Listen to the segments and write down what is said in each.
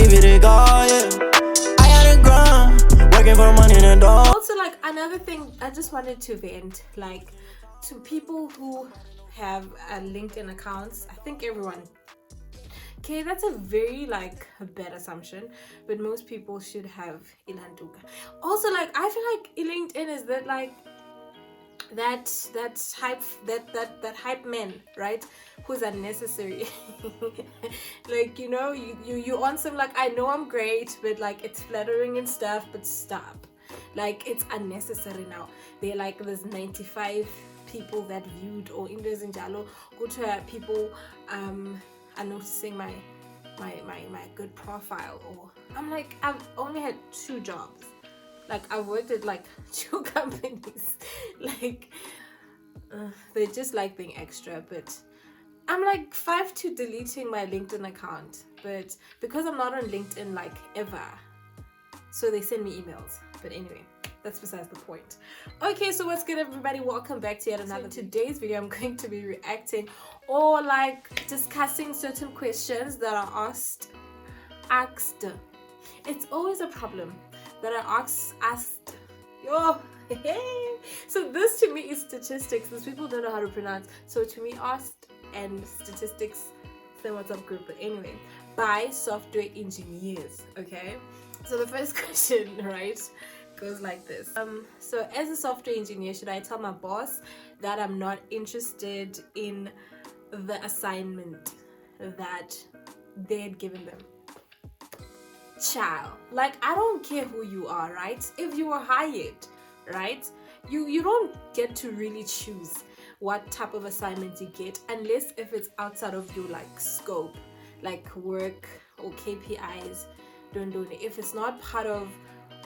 give it a go, yeah. I had a grind, working for money in the door. Also, like, another thing I just wanted to vent, like, to people who have LinkedIn accounts. I think everyone, okay, that's a very like a bad assumption, but most people should have ilanduka. Also, like, I feel like LinkedIn is that like that hype man, right, who's unnecessary. Like, you know, you on some like, I know I'm great, but like it's flattering and stuff, but stop. Like, it's unnecessary now. They're like, there's 95 people that viewed, or in this Jalo, go to people are noticing my good profile, or I'm like, I've only had 2 jobs. Like, I've worked at like 2 companies. Like, they just like being extra, but I'm like 5 to deleting my LinkedIn account, but because I'm not on LinkedIn like ever, so they send me emails. But anyway, that's besides the point. Okay, so what's good, everybody? Welcome back to yet another. Today's video, I'm going to be reacting or like discussing certain questions that are asked. It's always a problem that are asked. Yo. So this to me is statistics. These people don't know how to pronounce. So to me, asked and statistics, same WhatsApp group. But anyway, by software engineers. Okay. So the first question, right, goes like this. So as a software engineer, should I tell my boss that I'm not interested in the assignment that they had given them? Child, like, I don't care who you are, right? If you were hired, right, you don't get to really choose what type of assignment you get, unless if it's outside of your like scope, like work or KPIs. Don't do it. If it's not part of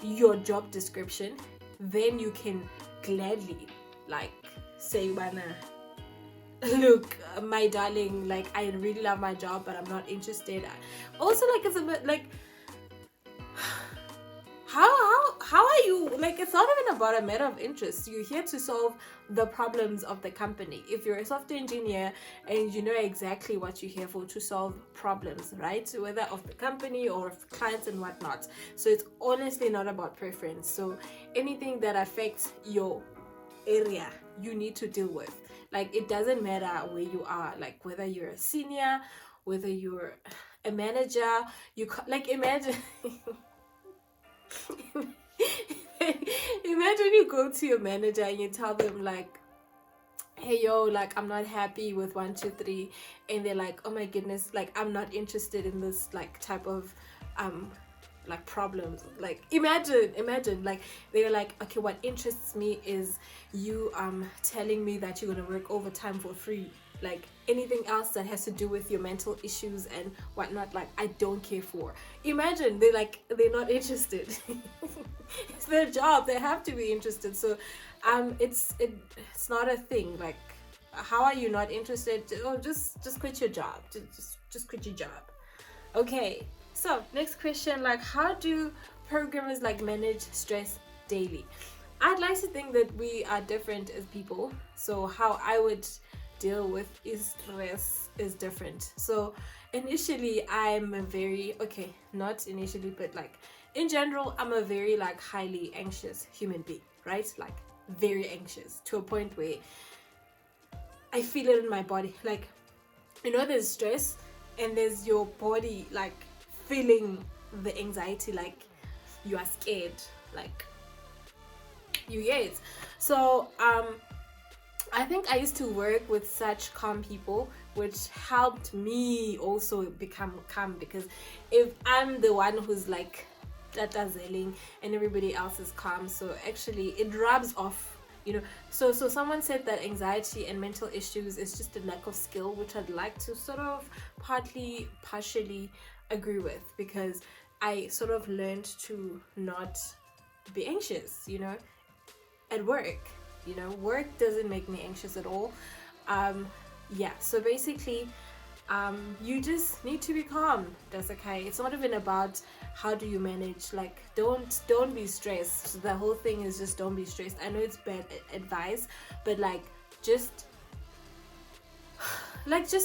your job description, then you can gladly like say, wanna look, my darling, like, I really love my job, but I'm not interested. Also, like, it's a bit like, how are you, like, it's not even about a matter of interest. You're here to solve the problems of the company. If you're a software engineer and you know exactly what you're here for, to solve problems, right, whether of the company or of clients and whatnot. So it's honestly not about preference. So anything that affects your area, you need to deal with. Like, it doesn't matter where you are, like whether you're a senior, whether you're a manager. Like, imagine imagine you go to your manager and you tell them like, hey, yo, like, I'm not happy with 1 2 3, and they're like, oh my goodness, like, I'm not interested in this like type of like problems. Like, imagine like they're like, okay, what interests me is you telling me that you're gonna work overtime for free. Like, anything else that has to do with your mental issues and whatnot, like, I don't care for. Imagine they're not interested. It's their job, they have to be interested. So it's not a thing. Like, how are you not interested? Oh, just quit your job. Just quit your job. Okay, so next question, like, how do programmers like manage stress daily? I'd like to think that we are different as people, so how I would deal with stress is different. So initially, I'm a very, okay, not initially, but like in general, I'm a very like highly anxious human being, right? Like, very anxious to a point where I feel it in my body. Like, you know, there's stress and there's your body like feeling the anxiety, like you are scared, like you get it. So I think I used to work with such calm people, which helped me also become calm, because if I'm the one who's like zailing and everybody else is calm, so actually it rubs off, you know. So someone said that anxiety and mental issues is just a lack of skill, which I'd like to sort of partially agree with, because I sort of learned to not be anxious, you know, at work. You know, work doesn't make me anxious at all. Yeah, so basically you just need to be calm. That's okay. It's not even about how do you manage, like, don't be stressed. The whole thing is just don't be stressed. I know it's bad advice, but like, just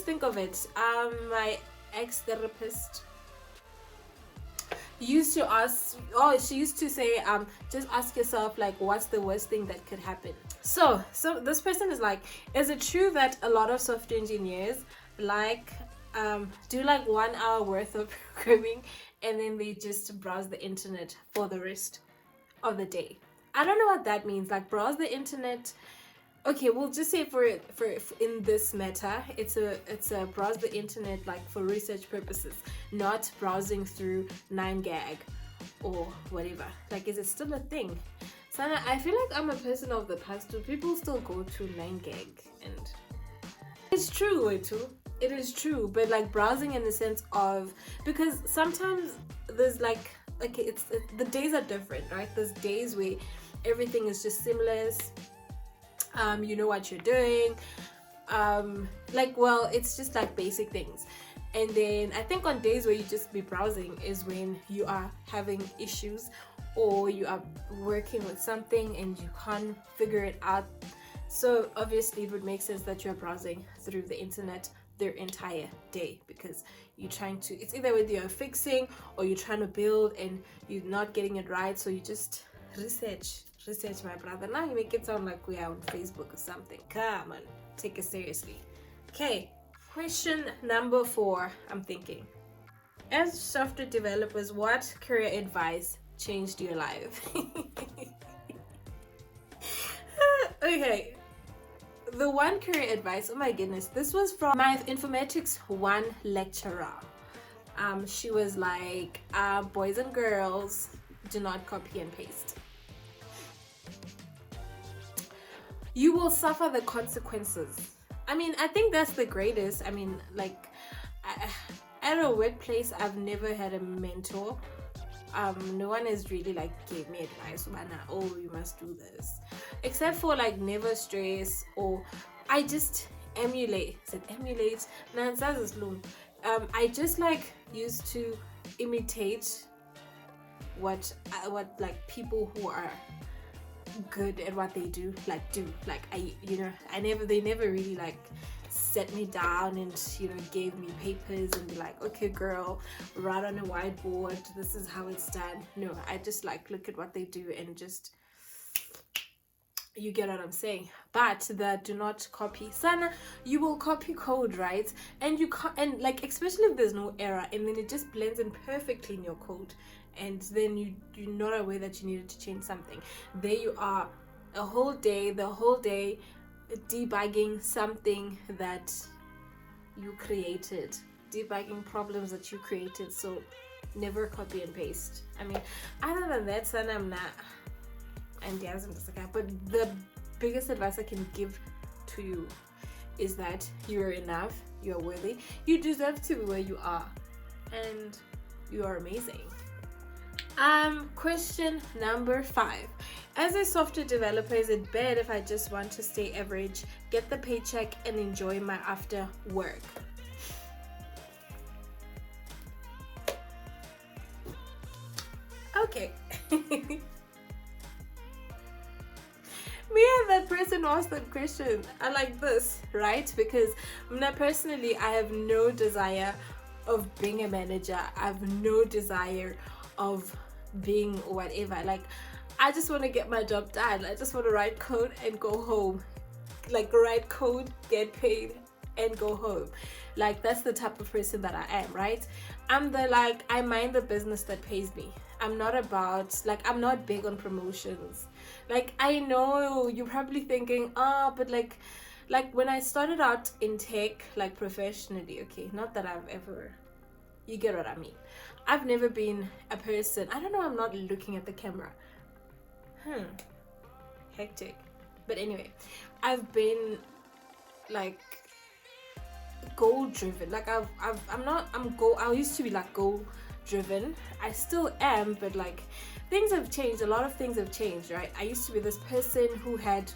think of it. My ex-therapist, used to ask, she used to say, just ask yourself, like, what's the worst thing that could happen? So this person is like, is it true that a lot of software engineers like do like 1 hour worth of programming and then they just browse the internet for the rest of the day? I don't know what that means, like browse the internet. Okay, we'll just say for in this matter, it's a browse the internet like for research purposes, not browsing through 9gag or whatever. Like, is it still a thing? Sana, I feel like I'm a person of the past too. People still go to 9gag, and it's true too. It is true, but like browsing in the sense of, because sometimes there's like it's the days are different, right? There's days where everything is just seamless. You know what you're doing. Like, well, it's just like basic things. And then I think on days where you just be browsing is when you are having issues or you are working with something and you can't figure it out. So obviously it would make sense that you're browsing through the internet their entire day, because you're trying to, it's either whether you're fixing or you're trying to build and you're not getting it right, so you just research, my brother. Now you make it sound like we are on Facebook or something. Come on, take it seriously. Okay, question number 4. I'm thinking, as software developers, what career advice changed your life? Okay, the one career advice, oh my goodness, this was from my informatics 1 lecturer. She was like, boys and girls, do not copy and paste. You will suffer the consequences. I mean, I think that's the greatest. I mean, like, at a workplace, I've never had a mentor. No one has really like gave me advice about, oh, you must do this, except for like never stress, or I just emulate. Is it emulate? No, I just like used to imitate what like people who are good at what they do like they never really like set me down and gave me papers and be like, okay girl, write on a whiteboard, this is how it's done. No, I just like look at what they do and just, you get what I'm saying. But the do not copy, Sana, you will copy code, right? And you can't, and like especially if there's no error and then it just blends in perfectly in your code, and then you're not aware that you needed to change something. There you are, the whole day debugging something that you created, debugging problems that you created. So never copy and paste. I mean, other than that, Sana, I'm not enthusiasm, but the biggest advice I can give to you is that you're enough, you're worthy, you deserve to be where you are, and you are amazing. Question number 5. As a software developer, is it bad if I just want to stay average, get the paycheck, and enjoy my after work? Okay. Me and that person asked that question, I like this, right? Because personally, I have no desire of being a manager. I have no desire of being whatever. Like, I just want to get my job done. I just want to write code and go home. Like, write code, get paid, and go home. Like, that's the type of person that I am, right? I'm I mind the business that pays me. I'm not about, I'm not big on promotions. Like, I know you're probably thinking, but like when I started out in tech, like professionally, okay, not that I've ever, you get what I mean. I've never been a person, I don't know, I'm not looking at the camera. Hectic. But anyway, I've been like goal driven. Like I used to be like goal driven. I still am, but like things have changed. A lot of things have changed, right? I used to be this person who had,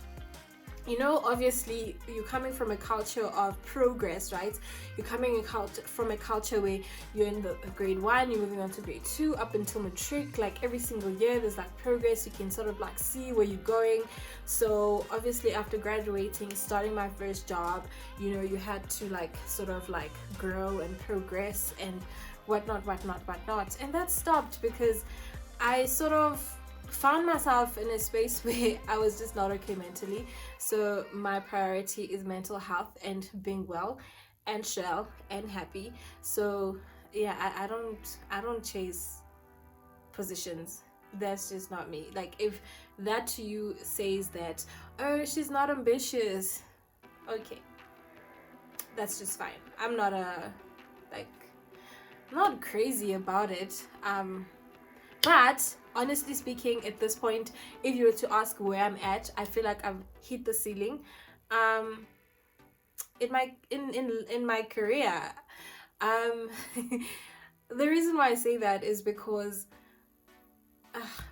obviously you're coming from a culture of progress, right? You're coming from a culture where you're in the grade 1, you're moving on to grade 2 up until matric. Like every single year there's like progress, you can sort of like see where you're going. So obviously after graduating, starting my first job, you had to like sort of like grow and progress and whatnot. And that stopped because I sort of found myself in a space where I was just not okay mentally. So my priority is mental health and being well and chill and happy. So yeah, I don't chase positions. That's just not me. Like, if that to you says that, oh, she's not ambitious, okay, that's just fine. I'm not like not crazy about it. But honestly speaking, at this point, if you were to ask where I'm at, I feel like I've hit the ceiling. In my career. Um, the reason why I say that is because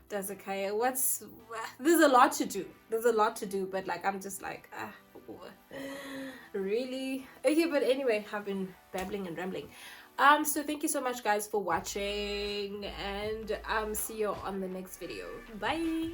Dazakaya, there's a lot to do. There's a lot to do, but like I'm just like really? Okay, but anyway, I've been babbling and rambling. So thank you so much guys for watching, and see you on the next video. Bye.